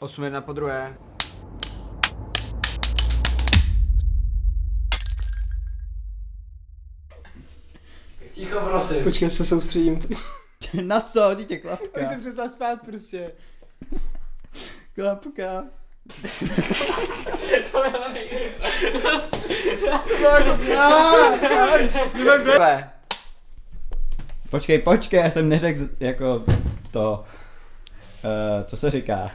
8-1 po druhé. Ticho, prosím. Počkej, se soustředím. Na co, dítě klapka? Už jsem přestal spát prostě. Klapka. To je nejvíc. Počkej, já jsem neřekl jako to, co se říká?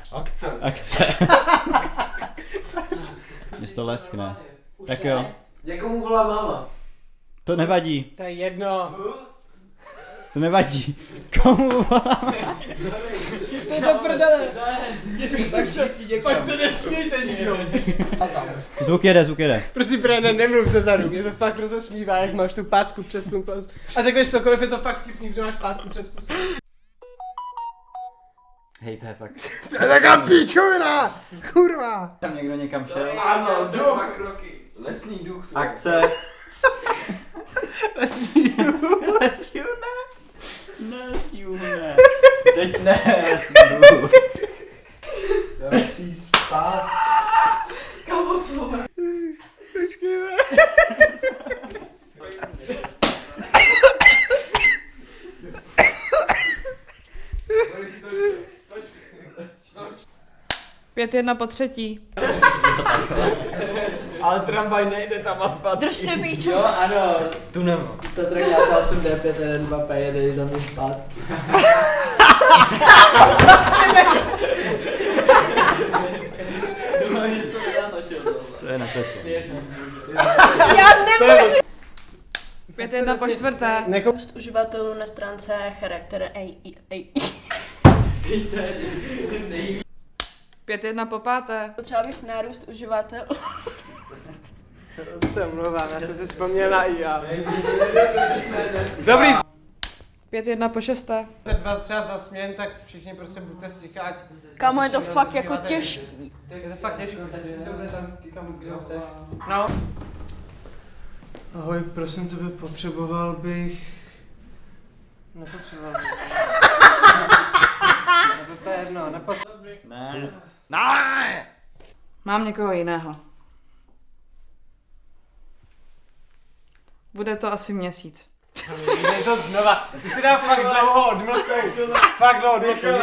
Akce. Mně to leskne. Tak jo. Někomu volá máma. To nevadí, To je jedno. to nevadí. Komu volám? To je do prdele. Fakt se nesmíjte nikdo. Zvuk jede. Prosím, Brandon, nemluv ze zadu, mě to fakt rozesmívá, jak máš tu pásku přes tu plus. A řekneš cokoliv, je to fakt vtipný, že máš pásku přes plus. Hej, to je fakt. To je taková píčovina! Kurva! Tam někdo někam šel? Ano, duch. Lesní duch. Akce. Lesní Ne. Teď ne. Další spát. Kámo, co? Počkejme. Pět jedna po třetí. Ale tramvaj nejde tam a zpátky. Držte píču. Jo, ano. Tu nemám. Tatra já 8 D5, 1, 2, P, jede tam je zpátky. To je natočené. Já nemůžu. Pět jedna po čtvrté. Růst uživatelů na stránce charakter AI. Pět jedna po páté. Potřeba bych nárůst uživatelů. To se omlouvám, já jsem si vzpomněl na IA. Dobrý. Pět jedna po šesté. Se dva třeba zasměn, tak všichni prostě buďte sticha, ať... Kámo, je to fakt jako těžký. Je to fakt těžké, tam kam chceš. No. Ahoj, prosím tebe, potřeboval bych... Nepotřeboval bych. To je jedno, nepotřeboval bych. Ne. Mám někoho jiného. Bude to asi měsíc. Je to znova, ty si dá fakt dlouho odmlkej. Fakt dlouho odmlkej.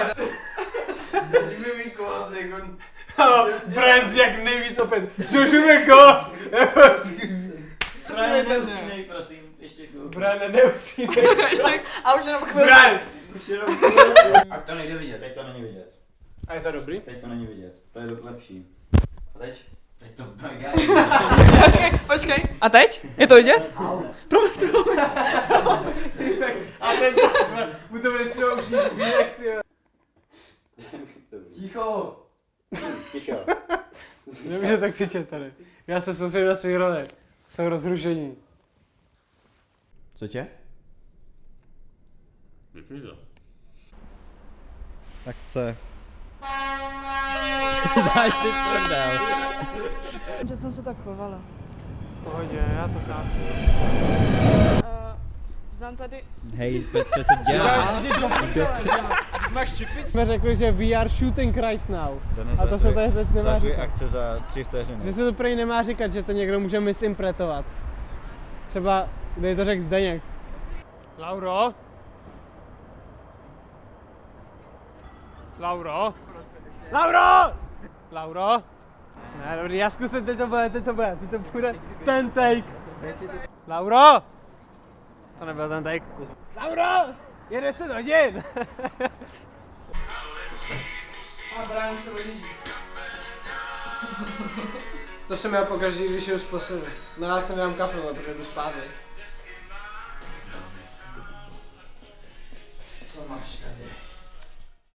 Ano, Brands jak nejvíc opět. Žužume kód. Brian, neusínej, prosím, ještě chvilku. Brian, neusínej. Ještě, a už jenom chvilku. Brian. Už jenom A to nejde vidět. Teď to není vidět. A je to dobrý? Teď to není vidět. To je lepší. A teď? Teď to mega. Počkej. A teď? Je to vidět? A ten mu to vystřelil už výlek, tyjo. Ticho. Ticho. Nemůže tak křičet tady. Já se soustředím na svých role. Jsem rozrušení. Co tě? Vypni to. Akce. Dáš si prdel. Že jsem se tak chovala. V pohodě, já to chápu. Znám tady... Hej, Petře, co děláš? Máš čipit? Jsme řekli, že we are shooting right now. A to se tady teď nemá říkat. akce za 3 vteřiny. Že se to prý nemá říkat, že to někdo může misimpretovat. Třeba, kde to řekl Zdeněk. Lauro? Lauro? Lauro! Lauro? Ne, dobrý, já zkusím, teď to bude ten take. Lauro! To nebyl ten take. Lauro! Je 10 hodin! A Brian se hodí. To jsem měl pokaždý, když jdu z posily. No já se nedám kafe, protože jdu spát, Co máš?